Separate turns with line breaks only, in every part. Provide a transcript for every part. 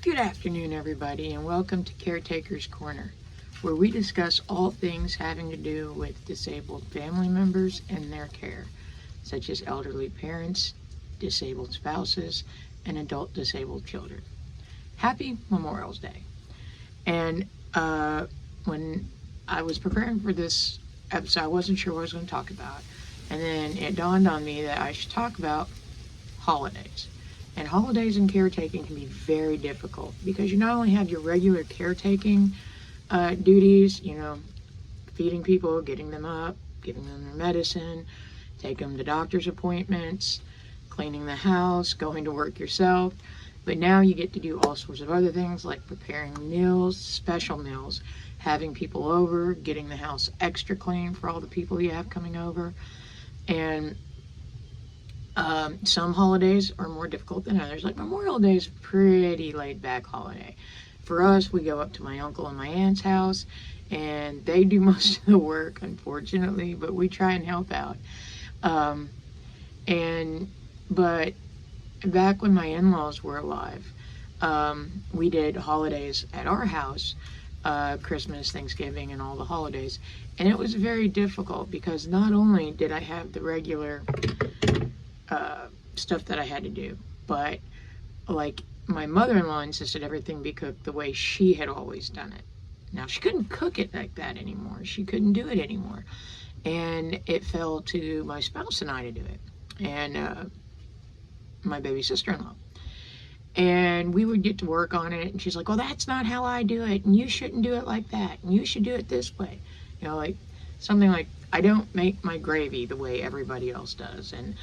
Good afternoon, everybody, and welcome to Caretaker's Corner, where we discuss all things having to do with disabled family members and their care, such as elderly parents, disabled spouses, and adult disabled children. Happy Memorial Day. And when I was preparing for this episode, I wasn't sure what I was going to talk about. And then it dawned on me that I should talk about holidays. And holidays and caretaking can be very difficult because you not only have your regular caretaking duties, feeding people, getting them up, giving them their medicine, taking them to doctor's appointments, cleaning the house, going to work yourself. But now you get to do all sorts of other things like preparing meals, special meals, having people over, getting the house extra clean for all the people you have coming over. And some holidays are more difficult than others. Like Memorial Day is a pretty laid back holiday. For us, we go up to my uncle and my aunt's house, and they do most of the work, unfortunately, but we try and help out. But back when my in-laws were alive, we did holidays at our house, Christmas, Thanksgiving, and all the holidays. And it was very difficult because not only did I have the regular stuff that I had to do, but like my mother-in-law insisted everything be cooked the way she had always done it. Now she couldn't cook it like that anymore. She couldn't do it anymore, and it fell to my spouse and I to do it, and my baby sister-in-law. And we would get to work on it, and she's like, "Well, that's not how I do it, and you shouldn't do it like that, and you should do it this way." Like something like, I don't make my gravy the way everybody else does, and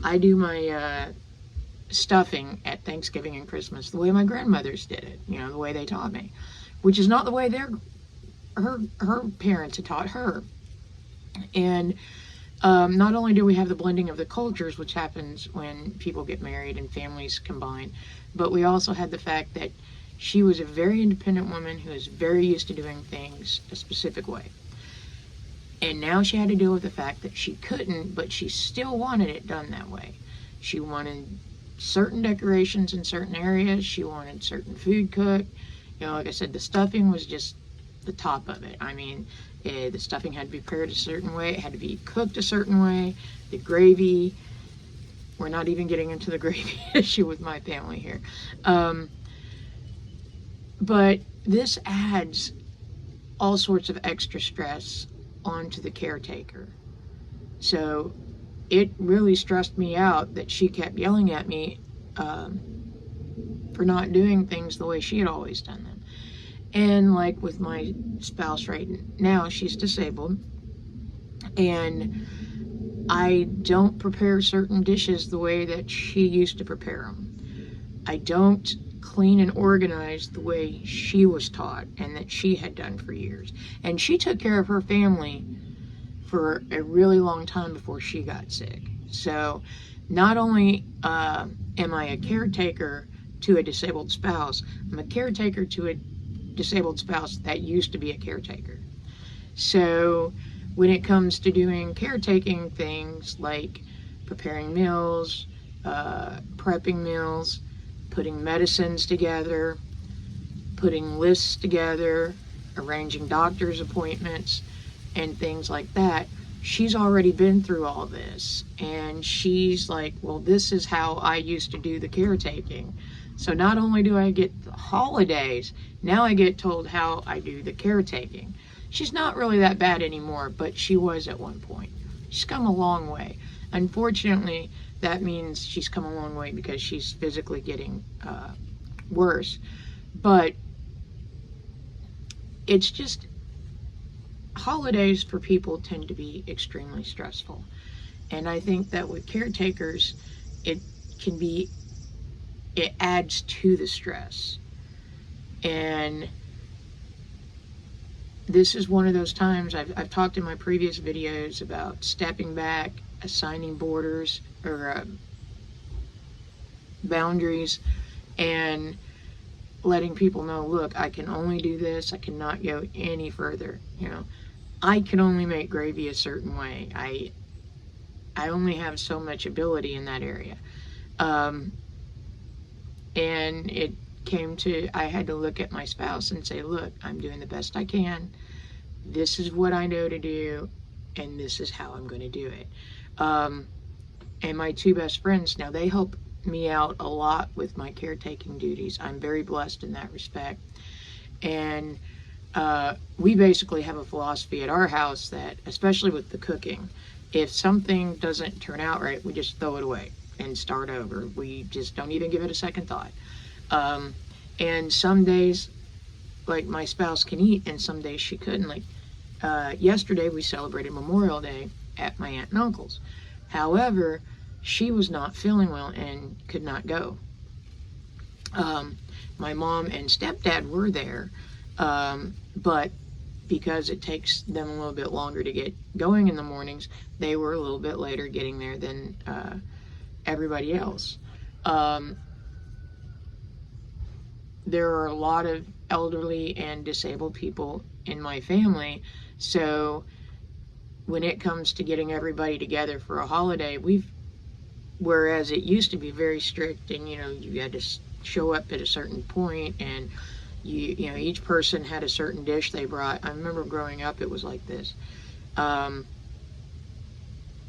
I do my stuffing at Thanksgiving and Christmas the way my grandmothers did it, the way they taught me, which is not the way her parents had taught her. And not only do we have the blending of the cultures, which happens when people get married and families combine, but we also had the fact that she was a very independent woman who was very used to doing things a specific way. And now she had to deal with the fact that she couldn't, but she still wanted it done that way. She wanted certain decorations in certain areas. She wanted certain food cooked. Like I said, the stuffing was just the top of it. I mean, the stuffing had to be prepared a certain way. It had to be cooked a certain way. The gravy, we're not even getting into the gravy issue with my family here. But this adds all sorts of extra stress onto the caretaker. So it really stressed me out that she kept yelling at me for not doing things the way she had always done them. And like with my spouse right now, she's disabled, and I don't prepare certain dishes the way that she used to prepare them. I don't clean and organize the way she was taught and that she had done for years. And she took care of her family for a really long time before she got sick. So not only am I a caretaker to a disabled spouse, I'm a caretaker to a disabled spouse that used to be a caretaker. So when it comes to doing caretaking things like preparing meals, prepping meals, putting medicines together, putting lists together, arranging doctor's appointments, and things like that, she's already been through all this. And she's like, well, this is how I used to do the caretaking. So not only do I get the holidays, now I get told how I do the caretaking. She's not really that bad anymore, but she was at one point. She's come a long way. Unfortunately, that means she's come a long way because she's physically getting worse. But it's just, holidays for people tend to be extremely stressful. And I think that with caretakers, it adds to the stress. And this is one of those times, I've talked in my previous videos about stepping back, assigning borders or boundaries, and letting people know, look, I can only do this, I cannot go any further. I can only make gravy a certain way. I only have so much ability in that area. And I had to look at my spouse and say, look, I'm doing the best I can. This is what I know to do, and this is how I'm going to do it. And my two best friends, now they help me out a lot with my caretaking duties. I'm very blessed in that respect. And we basically have a philosophy at our house that, especially with the cooking, if something doesn't turn out right, we just throw it away and start over. We just don't even give it a second thought. And some days, like, my spouse can eat, and some days she couldn't. Like, yesterday we celebrated Memorial Day at my aunt and uncle's. However, she was not feeling well and could not go. My mom and stepdad were there, but because it takes them a little bit longer to get going in the mornings, they were a little bit later getting there than everybody else. There are a lot of elderly and disabled people in my family, so when it comes to getting everybody together for a holiday, whereas it used to be very strict, and you had to show up at a certain point, and you know each person had a certain dish they brought. I remember growing up, it was like this. There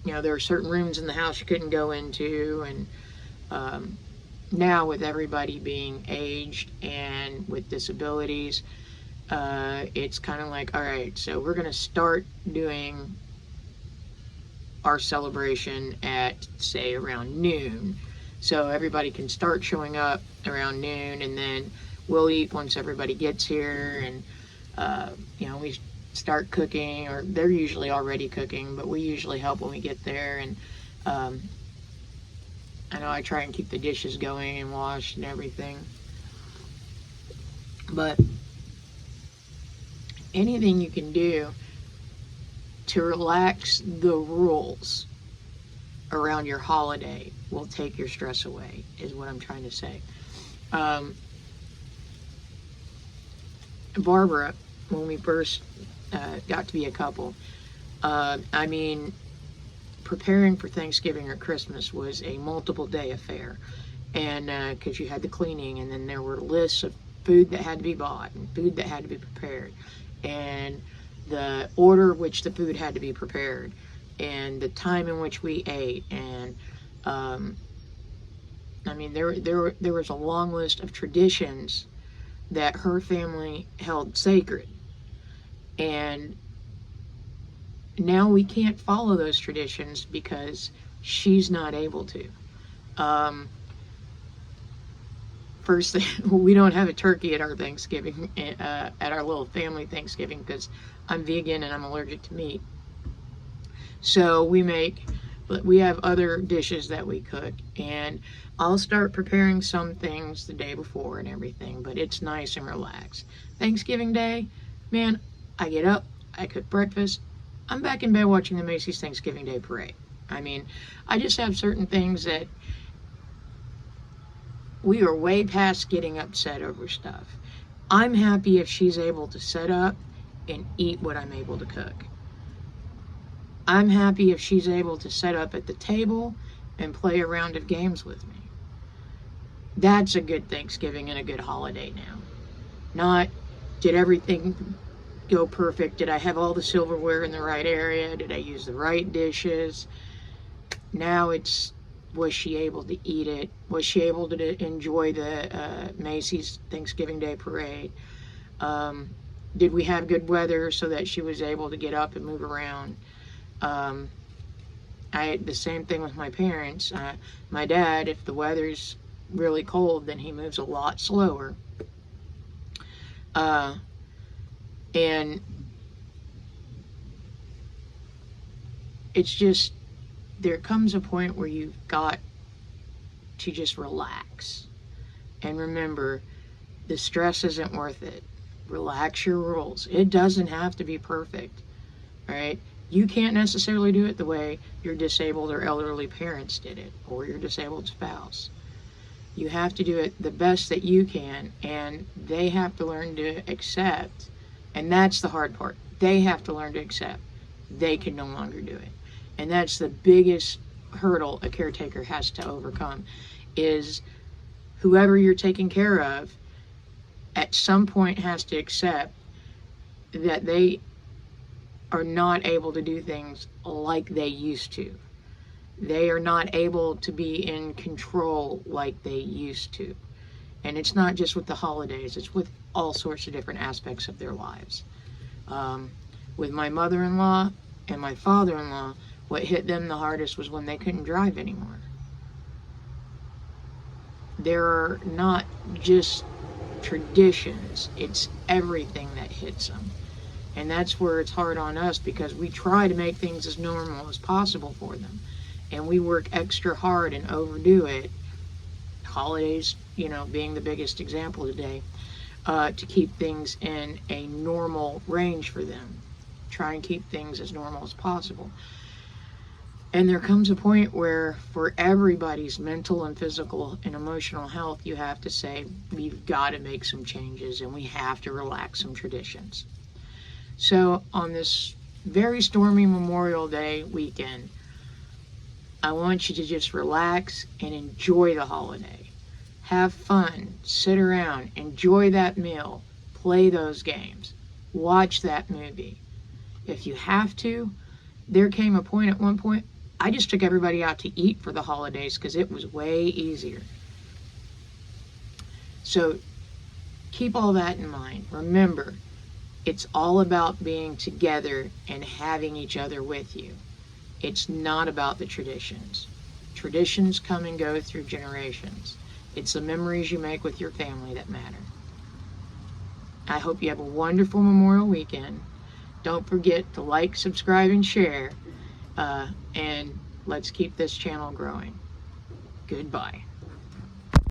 were certain rooms in the house you couldn't go into, and now with everybody being aged and with disabilities, it's kind of like, all right, so we're going to start doing our celebration at, say, around noon. So everybody can start showing up around noon, and then we'll eat once everybody gets here, and we start cooking, or they're usually already cooking, but we usually help when we get there. And I know I try and keep the dishes going and washed and everything, but anything you can do to relax the rules around your holiday will take your stress away, is what I'm trying to say. Barbara, when we first got to be a couple, preparing for Thanksgiving or Christmas was a multiple day affair, and because you had the cleaning, and then there were lists of food that had to be bought and food that had to be prepared, and the order which the food had to be prepared, and the time in which we ate, and there was a long list of traditions that her family held sacred, and now we can't follow those traditions because she's not able to. First thing, we don't have a turkey at our Thanksgiving, at our little family Thanksgiving, because I'm vegan and I'm allergic to meat. So we have other dishes that we cook, and I'll start preparing some things the day before and everything, but it's nice and relaxed. Thanksgiving Day, man, I get up, I cook breakfast, I'm back in bed watching the Macy's Thanksgiving Day Parade. I just have certain things that we are way past getting upset over stuff. I'm happy if she's able to set up and eat what I'm able to cook. I'm happy if she's able to set up at the table and play a round of games with me. That's a good Thanksgiving and a good holiday now. Not, did everything go perfect? Did I have all the silverware in the right area? Did I use the right dishes? Now it's, was she able to eat it? Was she able to enjoy the Macy's Thanksgiving Day Parade? Did we have good weather so that she was able to get up and move around? The same thing with my parents. My dad, if the weather's really cold, then he moves a lot slower. And it's just, there comes a point where you've got to just relax. And remember, the stress isn't worth it. Relax your rules. It doesn't have to be perfect, right? You can't necessarily do it the way your disabled or elderly parents did it, or your disabled spouse. You have to do it the best that you can, and they have to learn to accept. And that's the hard part. They have to learn to accept they can no longer do it. And that's the biggest hurdle a caretaker has to overcome, is whoever you're taking care of at some point has to accept that they are not able to do things like they used to. They are not able to be in control like they used to. And it's not just with the holidays, it's with all sorts of different aspects of their lives. With my mother-in-law and my father-in-law, what hit them the hardest was when they couldn't drive anymore. There are not just traditions, it's everything that hits them. And that's where it's hard on us, because we try to make things as normal as possible for them. And we work extra hard and overdo it. Holidays, being the biggest example today, to keep things in a normal range for them. Try and keep things as normal as possible. And there comes a point where, for everybody's mental and physical and emotional health, you have to say, we've got to make some changes and we have to relax some traditions. So on this very stormy Memorial Day weekend, I want you to just relax and enjoy the holiday. Have fun, sit around, enjoy that meal, play those games, watch that movie. If you have to, there came a point at one point, I just took everybody out to eat for the holidays because it was way easier. So keep all that in mind. Remember, it's all about being together and having each other with you. It's not about the traditions. Traditions come and go through generations. It's the memories you make with your family that matter. I hope you have a wonderful Memorial weekend. Don't forget to like, subscribe, and share. And let's keep this channel growing. Goodbye.